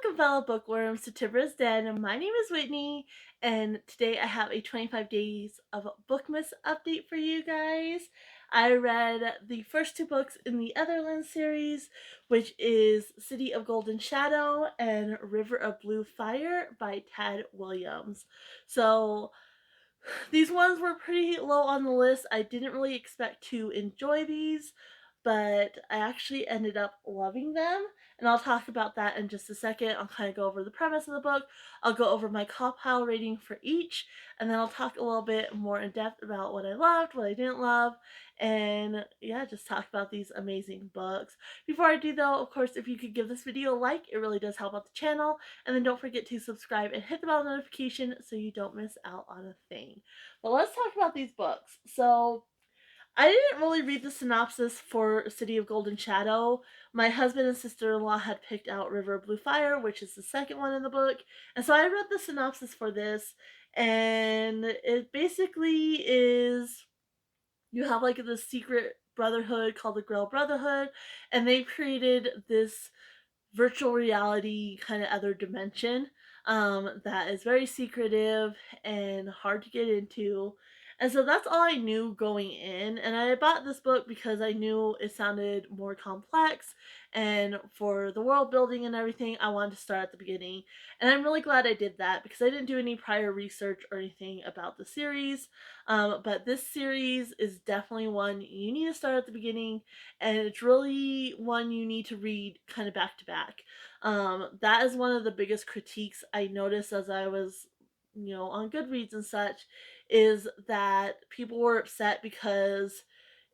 Welcome, fellow bookworms, to Tibra's Den. My name is Whitney, and today I have a 25 Days of Bookmas update for you guys. I read the first two books in the Otherland series, which is City of Golden Shadow and River of Blue Fire by Tad Williams. So these ones were pretty low on the list. I didn't really expect to enjoy these, but I actually ended up loving them, and I'll talk about that in just a second. I'll kind of go over the premise of the book, I'll go over my CAWPILE rating for each, and then I'll talk a little bit more in depth about what I loved, what I didn't love, and yeah, just talk about these amazing books. Before I do though, of course, if you could give this video a like, it really does help out the channel, and then don't forget to subscribe and hit the bell notification so you don't miss out on a thing. But let's talk about these books. So I didn't really read the synopsis for City of Golden Shadow. My husband and sister-in-law had picked out River of Blue Fire, which is the second one in the book. And so I read the synopsis for this, and it basically is you have like this secret brotherhood called the Grail Brotherhood, and they've created this virtual reality kind of other dimension that is very secretive and hard to get into. And so that's all I knew going in. And I bought this book because I knew it sounded more complex. And for the world building and everything, I wanted to start at the beginning. And I'm really glad I did that because I didn't do any prior research or anything about the series. But this series is definitely one you need to start at the beginning, and it's really one you need to read kind of back to back. That is one of the biggest critiques I noticed as I was, on Goodreads and such, is that people were upset because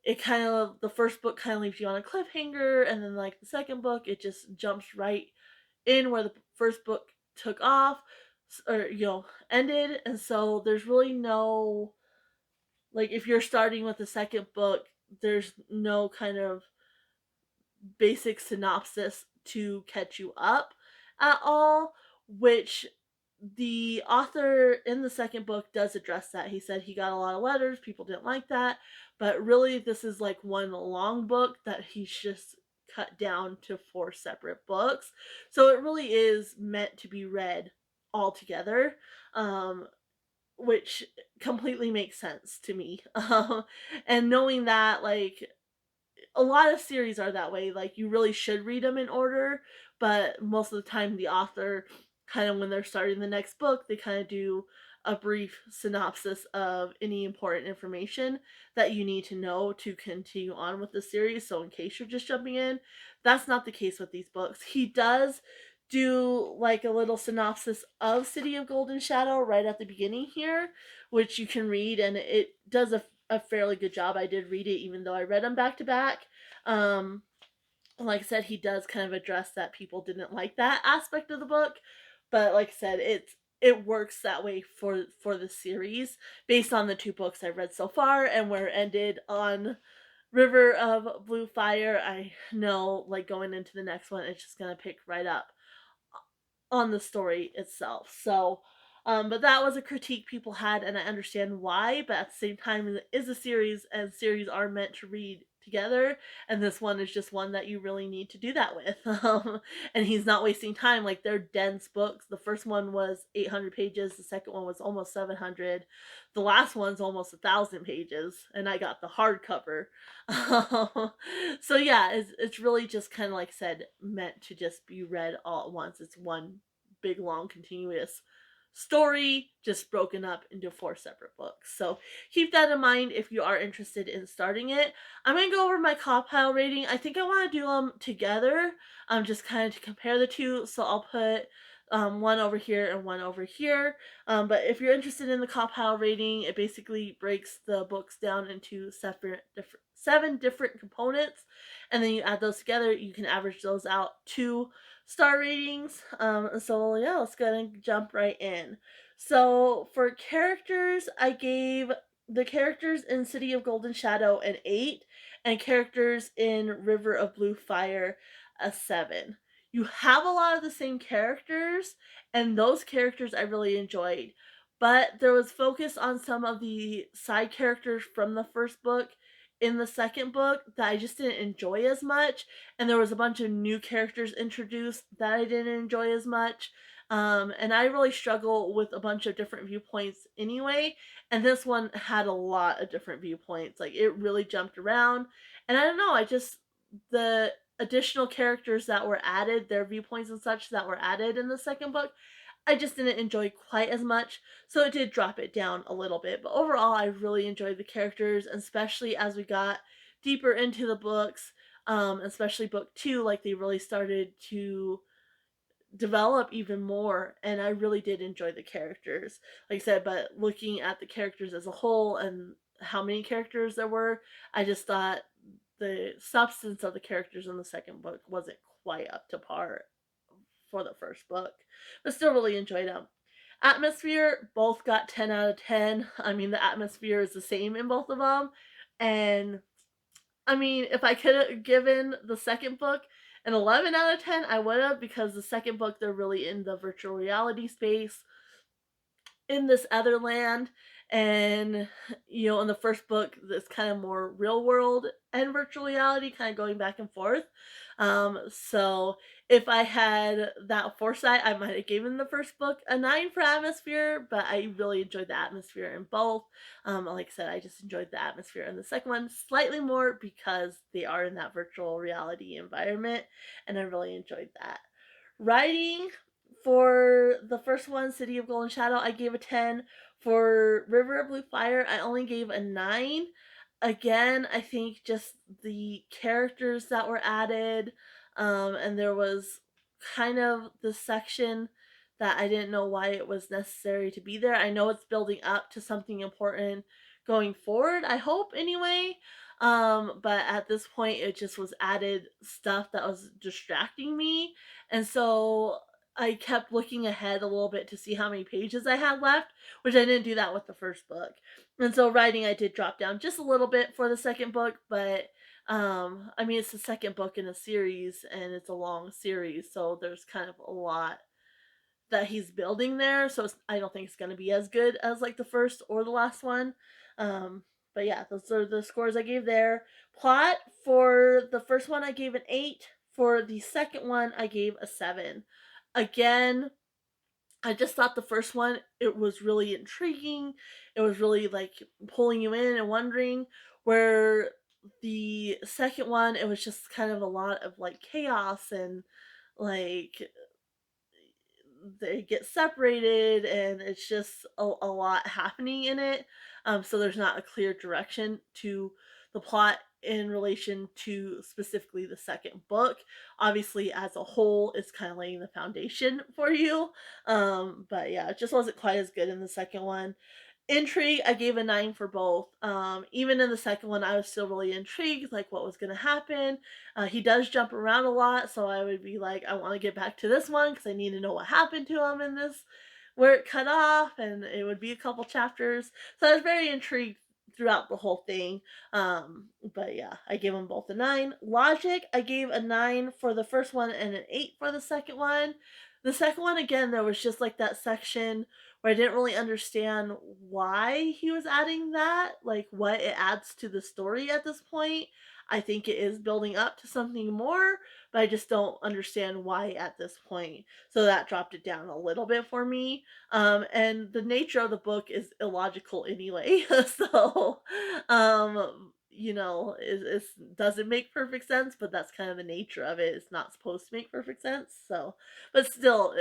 it kind of the first book kind of leaves you on a cliffhanger, and then like the second book it just jumps right in where the first book took off or ended, and so there's really no, like, if you're starting with the second book, there's no kind of basic synopsis to catch you up at all, which the author in the second book does address that. He said he got a lot of letters, people didn't like that, but really this is like one long book that he's just cut down to 4 separate books. So it really is meant to be read all together. Which completely makes sense to me. And knowing that, like, a lot of series are that way. Like, you really should read them in order, but most of the time, the author, kind of when they're starting the next book, they kind of do a brief synopsis of any important information that you need to know to continue on with the series. So, in case you're just jumping in, that's not the case with these books. He does do like a little synopsis of City of Golden Shadow right at the beginning here, which you can read, and it does a fairly good job. I did read it even though I read them back to back. Like I said, he does kind of address that people didn't like that aspect of the book, but like I said, it works that way for the series based on the 2 books I've read so far and where it ended on River of Blue Fire. I know, like, going into the next one, it's just gonna pick right up on the story itself. So, but that was a critique people had, and I understand why. But at the same time, it is a series, and series are meant to read together, and this one is just one that you really need to do that with. And he's not wasting time. Like, they're dense books. The first one was 800 pages. The second one was almost 700. The last one's almost 1,000 pages, and I got the hardcover. So yeah, it's really just kind of, like I said, meant to just be read all at once. It's one big long continuous story just broken up into 4 separate books. So keep that in mind if you are interested in starting it. I'm going to go over my CAWPILE rating. I think I want to do them together, just kind of to compare the two. So I'll put one over here and one over here. But if you're interested in the CAWPILE rating, it basically breaks the books down into 7 different components, and then you add those together. You can average those out to star ratings. So yeah, let's go ahead and jump right in. So for characters, I gave the characters in City of Golden Shadow an 8, and characters in River of Blue Fire a 7. You have a lot of the same characters, and those characters I really enjoyed. But there was focus on some of the side characters from the first book in the second book that I just didn't enjoy as much, and there was a bunch of new characters introduced that I didn't enjoy as much. And I really struggle with a bunch of different viewpoints anyway, and this one had a lot of different viewpoints. Like it really jumped around, and I don't know, I just the additional characters that were added, their viewpoints and such that were added in the second book, I just didn't enjoy quite as much, so it did drop it down a little bit. But overall, I really enjoyed the characters, especially as we got deeper into the books, especially book two, like they really started to develop even more, and I really did enjoy the characters. Like I said, but looking at the characters as a whole and how many characters there were, I just thought the substance of the characters in the second book wasn't quite up to par for the first book, but still really enjoyed them. Atmosphere, both got 10 out of 10. I mean, the atmosphere is the same in both of them. And I mean, if I could have given the second book an 11 out of 10, I would have, because the second book, they're really in the virtual reality space in this Otherland, and in the first book it's kind of more real world and virtual reality, kind of going back and forth. So if I had that foresight, I might have given the first book a 9 for atmosphere, but I really enjoyed the atmosphere in both. Like I said, I just enjoyed the atmosphere in the second one slightly more because they are in that virtual reality environment, and I really enjoyed that. Writing, for the first one, City of Golden Shadow, I gave a 10. For River of Blue Fire, I only gave a 9. Again, I think just the characters that were added, and there was kind of the section that I didn't know why it was necessary to be there. I know it's building up to something important going forward, I hope anyway. But at this point, it just was added stuff that was distracting me, and so I kept looking ahead a little bit to see how many pages I had left, which I didn't do that with the first book. And so writing, I did drop down just a little bit for the second book, but I mean, it's the second book in a series and it's a long series, so there's kind of a lot that he's building there. So I don't think it's going to be as good as like the first or the last one. Um, but yeah, those are the scores I gave there. Plot, for the first one, I gave an 8. For the second one, I gave a 7. Again, I just thought the first one, it was really intriguing. It was really like pulling you in and wondering, where the second one, it was just kind of a lot of like chaos and like they get separated and it's just a lot happening in it. So there's not a clear direction to the plot in relation to specifically the second book. Obviously, as a whole, it's kind of laying the foundation for you. But yeah, it just wasn't quite as good in the second one. Intrigue, I gave a 9 for both. Even in the second one, I was still really intrigued, like what was going to happen. He does jump around a lot, so I would be like, I want to get back to this one because I need to know what happened to him in this, where it cut off, and it would be a couple chapters. So I was very intrigued throughout the whole thing. But yeah, I gave them both a 9. Logic, I gave a 9 for the first one and an 8 for the second one. The second one, again, there was just like that section where I didn't really understand why he was adding that, like what it adds to the story at this point. I think it is building up to something more, but I just don't understand why at this point. So that dropped it down a little bit for me. And the nature of the book is illogical anyway. So, it doesn't make perfect sense, but that's kind of the nature of it. It's not supposed to make perfect sense. So, but still,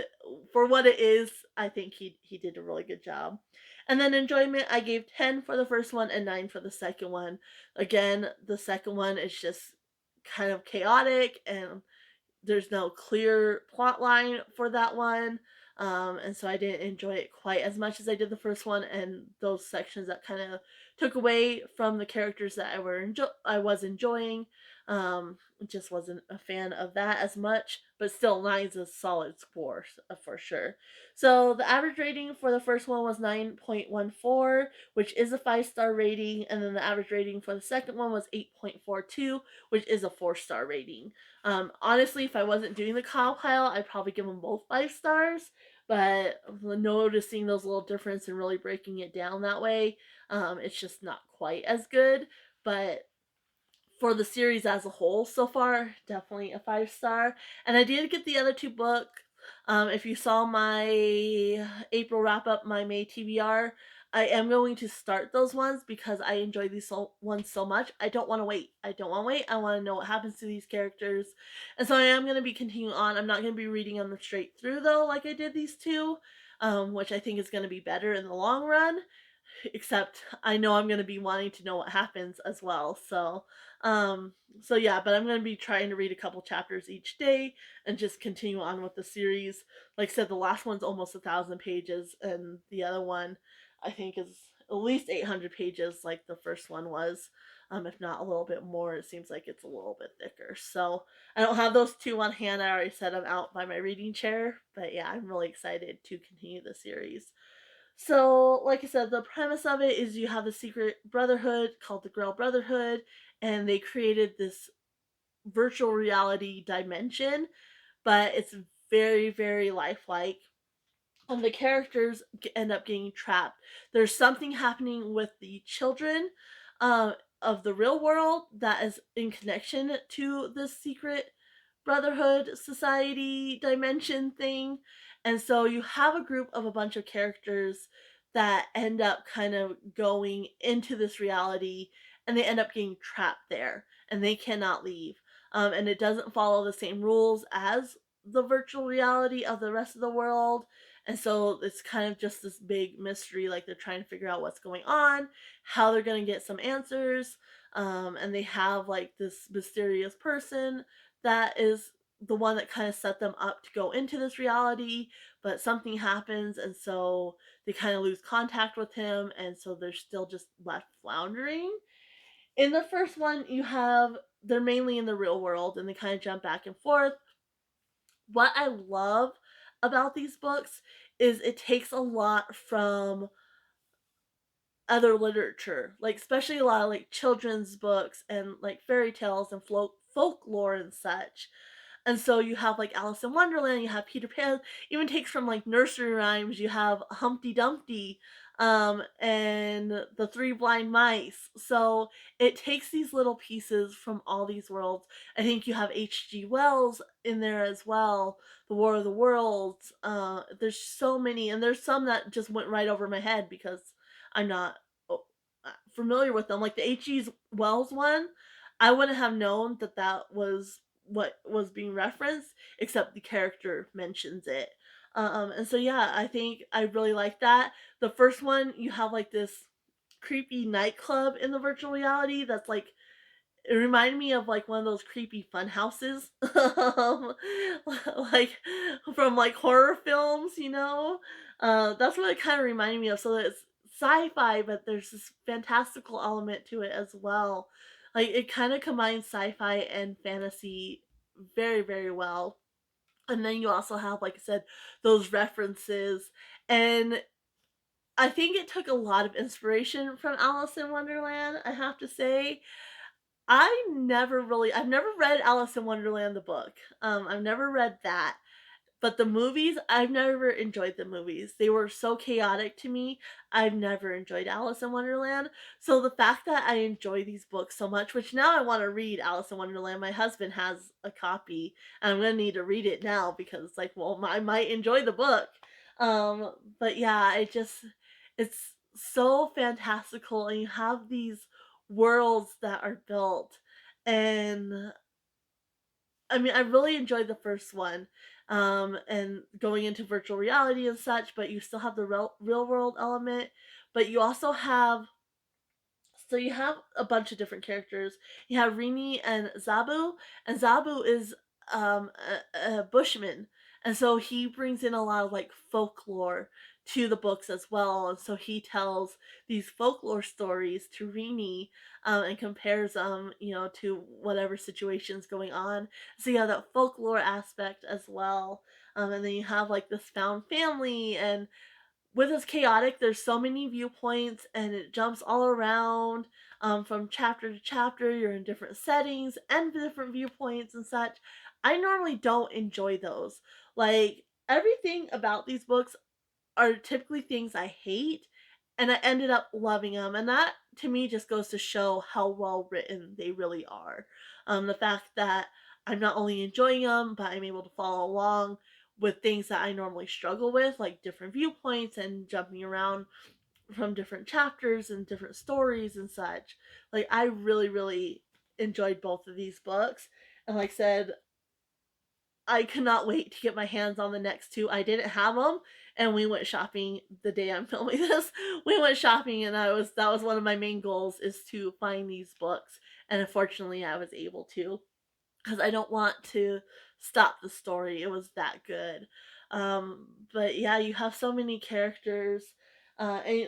for what it is, I think he did a really good job. And then enjoyment, I gave 10 for the first one and 9 for the second one. Again, the second one is just kind of chaotic and there's no clear plot line for that one. And so I didn't enjoy it quite as much as I did the first one, and those sections that kind of took away from the characters that I was enjoying. Just wasn't a fan of that as much, but still 9's a solid score for sure. So the average rating for the first one was 9.14, which is a 5-star rating, and then the average rating for the second one was 8.42, which is a 4-star rating. Honestly, if I wasn't doing the CAWPILE, I'd probably give them both 5 stars. But noticing those little difference and really breaking it down that way, it's just not quite as good. But for the series as a whole so far, definitely a 5-star. And I did get the other 2 books. If you saw my April wrap up, my May TBR, I am going to start those ones because I enjoy these ones so much. I don't want to wait. I want to know what happens to these characters. And so I am going to be continuing on. I'm not going to be reading them straight through though, like I did these 2, which I think is going to be better in the long run, except I know I'm going to be wanting to know what happens as well. Um so yeah, but I'm going to be trying to read a couple chapters each day and just continue on with the series. Like I said, the last one's almost 1,000 pages, and the other one I think is at least 800 pages like the first one was. If not a little bit more. It seems like it's a little bit thicker. So I don't have those 2 on hand. I already set them out by my reading chair, but yeah, I'm really excited to continue the series. So, like I said, the premise of it is you have a secret brotherhood called the Grail Brotherhood, and they created this virtual reality dimension, but it's very, very lifelike. And the characters end up getting trapped. There's something happening with the children of the real world that is in connection to this secret brotherhood society dimension thing. And so you have a group of a bunch of characters that end up kind of going into this reality, and they end up getting trapped there and they cannot leave. And it doesn't follow the same rules as the virtual reality of the rest of the world, and so it's kind of just this big mystery. Like they're trying to figure out what's going on, how they're going to get some answers. And they have like this mysterious person that is the one that kind of set them up to go into this reality, but something happens, and so they kind of lose contact with him, and so they're still just left floundering. In the first one, they're mainly in the real world and they kind of jump back and forth. What I love about these books is it takes a lot from other literature, like especially a lot of like children's books and like fairy tales and folklore and such. And so you have like Alice in Wonderland, you have Peter Pan, even takes from like nursery rhymes, you have Humpty Dumpty, and the Three Blind Mice. So it takes these little pieces from all these worlds. I think you have H.G. Wells in there as well, The War of the Worlds. There's so many, and there's some that just went right over my head because I'm not familiar with them. Like the H.G. Wells one, I wouldn't have known that that was what was being referenced, except the character mentions it. And so yeah, I think I really like that. The first one, you have like this creepy nightclub in the virtual reality that's like, it reminded me of like one of those creepy fun houses, like from like horror films, you know. That's what it kind of reminded me of. So it's sci-fi, but there's this fantastical element to it as well. Like it kind of combines sci-fi and fantasy very, very well. And then you also have, like I said, those references, and I think it took a lot of inspiration from Alice in Wonderland, I have to say. I've never read Alice in Wonderland the book. I've never read that. But the movies, I've never enjoyed the movies. They were so chaotic to me. I've never enjoyed Alice in Wonderland. So the fact that I enjoy these books so much, which now I want to read Alice in Wonderland. My husband has a copy, and I'm gonna need to read it now because it's like, well, I might enjoy the book. But yeah, it's so fantastical, and you have these worlds that are built, and I mean, I really enjoyed the first one, and going into virtual reality and such, but you still have the real world element, but you also have, so you have a bunch of different characters. You have Rini and Zabu, and Zabu is a bushman, and so he brings in a lot of like folklore to the books as well. And so he tells these folklore stories to Rini, and compares them, you know, to whatever situation's going on. So you have that folklore aspect as well. And then you have like this found family, and with this chaotic, there's so many viewpoints and it jumps all around, from chapter to chapter. You're in different settings and different viewpoints and such. I normally don't enjoy those. Like, everything about these books are typically things I hate, and I ended up loving them, and that to me just goes to show how well written they really are. The fact that I'm not only enjoying them, but I'm able to follow along with things that I normally struggle with, like different viewpoints and jumping around from different chapters and different stories and such. Like, I really, really enjoyed both of these books. And like I said, I cannot wait to get my hands on the next two. I didn't have them, and we went shopping the day I'm filming this. We went shopping, and that was one of my main goals, is to find these books. And unfortunately, I was able to, because I don't want to stop the story. It was that good. But yeah, you have so many characters, and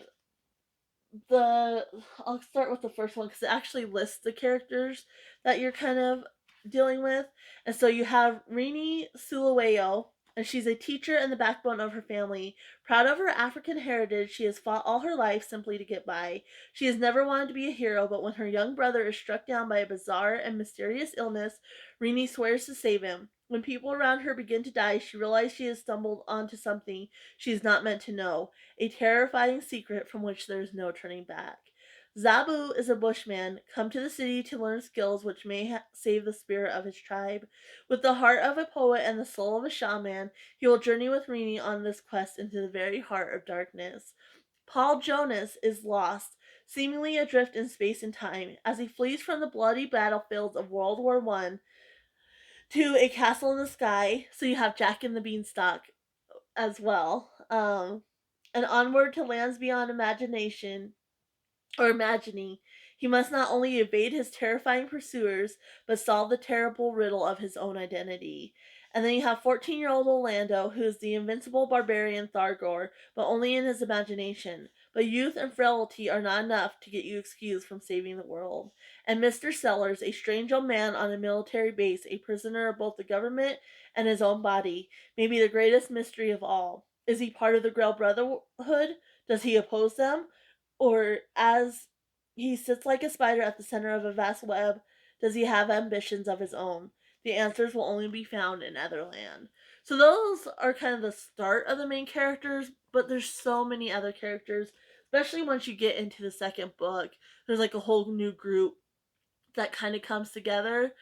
the I'll start with the first one because it actually lists the characters that you're kind of dealing with. And so you have Rini Sulaweyo, and she's a teacher and the backbone of her family. Proud of her African heritage, she has fought all her life simply to get by. She has never wanted to be a hero, but when her young brother is struck down by a bizarre and mysterious illness, Rini swears to save him. When people around her begin to die, she realizes she has stumbled onto something she is not meant to know, a terrifying secret from which there is no turning back. Zabu is a bushman, come to the city to learn skills which may save the spirit of his tribe. With the heart of a poet and the soul of a shaman, he will journey with Rini on this quest into the very heart of darkness. Paul Jonas is lost, seemingly adrift in space and time, as he flees from the bloody battlefields of World War One to a castle in the sky. So you have Jack and the Beanstalk as well. And onward to lands beyond imagination or imagining. He must not only evade his terrifying pursuers, but solve the terrible riddle of his own identity. And then you have 14-year-old Orlando, who is the invincible barbarian Thargor, but only in his imagination. But youth and frailty are not enough to get you excused from saving the world. And Mr. Sellers, a strange old man on a military base, a prisoner of both the government and his own body, may be the greatest mystery of all. Is he part of the Grail Brotherhood? Does he oppose them? Or as he sits like a spider at the center of a vast web, does he have ambitions of his own? The answers will only be found in Otherland. So those are kind of the start of the main characters, but there's so many other characters, especially once you get into the second book. There's like a whole new group that kind of comes together.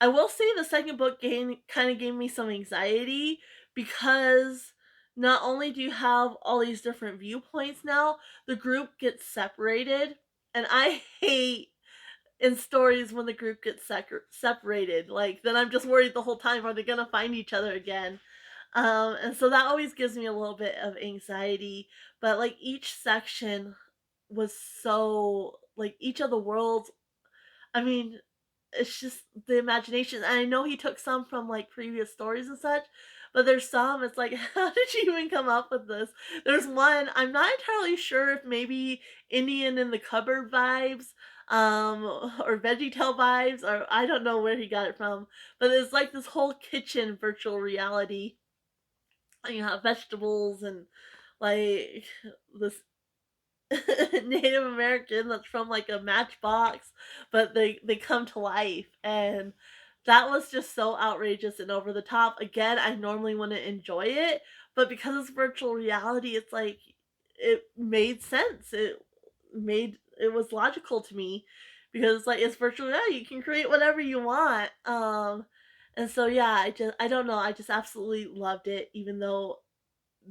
I will say the second book kind of gave me some anxiety because not only do you have all these different viewpoints now, the group gets separated. And I hate in stories when the group gets separated. Like, then I'm just worried the whole time, are they going to find each other again? And so that always gives me a little bit of anxiety. But like each section was so, like each of the worlds, I mean, it's just the imagination. And I know he took some from like previous stories and such, but there's some it's like, how did you even come up with this? There's one I'm not entirely sure if maybe Indian in the cupboard vibes, or VeggieTale vibes, or I don't know where he got it from, but it's like this whole kitchen virtual reality. You have vegetables and like this Native American that's from like a matchbox, but they come to life, and that was just so outrageous and over the top. Again, I normally wouldn't enjoy it, but because it's virtual reality, it's like it made sense. It was logical to me because like it's virtual reality, you can create whatever you want. And so yeah, I don't know, I just absolutely loved it, even though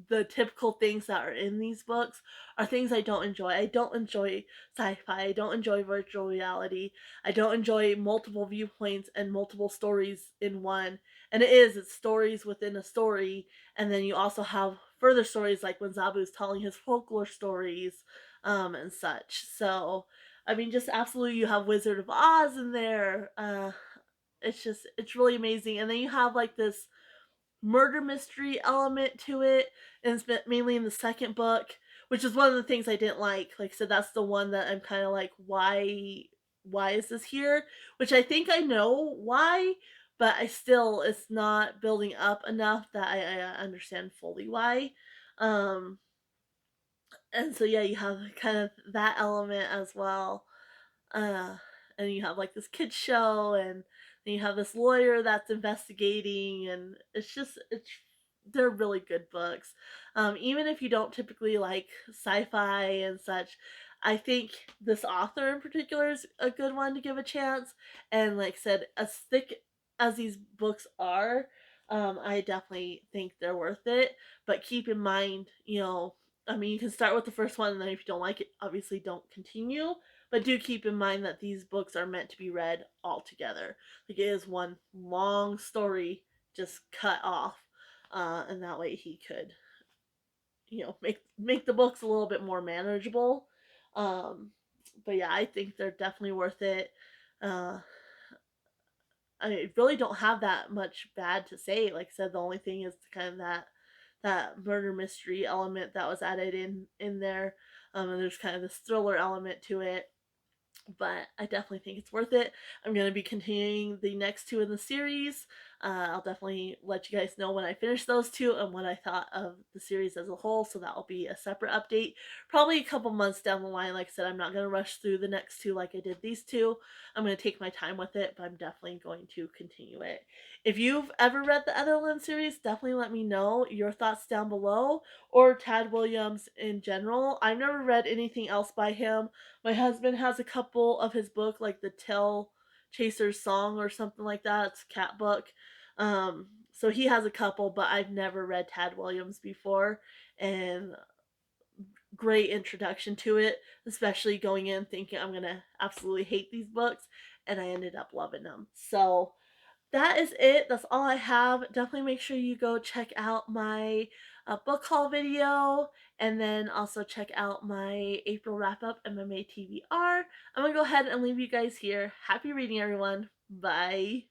the typical things that are in these books are things I don't enjoy. I don't enjoy sci-fi. I don't enjoy virtual reality. I don't enjoy multiple viewpoints and multiple stories in one. And it's stories within a story. And then you also have further stories like when Zabu's telling his folklore stories, and such. So, I mean, just absolutely, you have Wizard of Oz in there. It's really amazing. And then you have like this murder mystery element to it, and it's mainly in the second book, which is one of the things I didn't like. Like I said, that's the one that I'm kind of like, why is this here? Which I think I know why, but I still, it's not building up enough that I understand fully why. Um, and so yeah, you have kind of that element as well. Uh, and you have like this kids show, and then you have this lawyer that's investigating, and it's they're really good books. Even if you don't typically like sci-fi and such, I think this author in particular is a good one to give a chance. And like I said, as thick as these books are, I definitely think they're worth it. But keep in mind, I mean, you can start with the first one, and then if you don't like it, obviously don't continue. But do keep in mind that these books are meant to be read all together. Like, it is one long story just cut off, and that way he could, make the books a little bit more manageable. Um, but yeah, I think they're definitely worth it. Uh, I really don't have that much bad to say. Like I said, the only thing is kind of that murder mystery element that was added in there, and there's kind of this thriller element to it, but I definitely think it's worth it. I'm going to be continuing the next two in the series. I'll definitely let you guys know when I finish those two and what I thought of the series as a whole, so that will be a separate update. Probably a couple months down the line. Like I said, I'm not going to rush through the next two like I did these two. I'm going to take my time with it, but I'm definitely going to continue it. If you've ever read the Otherland series, definitely let me know your thoughts down below, or Tad Williams in general. I've never read anything else by him. My husband has a couple of his book, like the Tail Chaser's Song or something like that. It's a cat book. So he has a couple, but I've never read Tad Williams before, and great introduction to it, especially going in thinking I'm gonna absolutely hate these books, and I ended up loving them. So that is it. That's all I have. Definitely make sure you go check out my book haul video, and then also check out my April wrap up and my May TBR. I'm gonna go ahead and leave you guys here. Happy reading, everyone. Bye.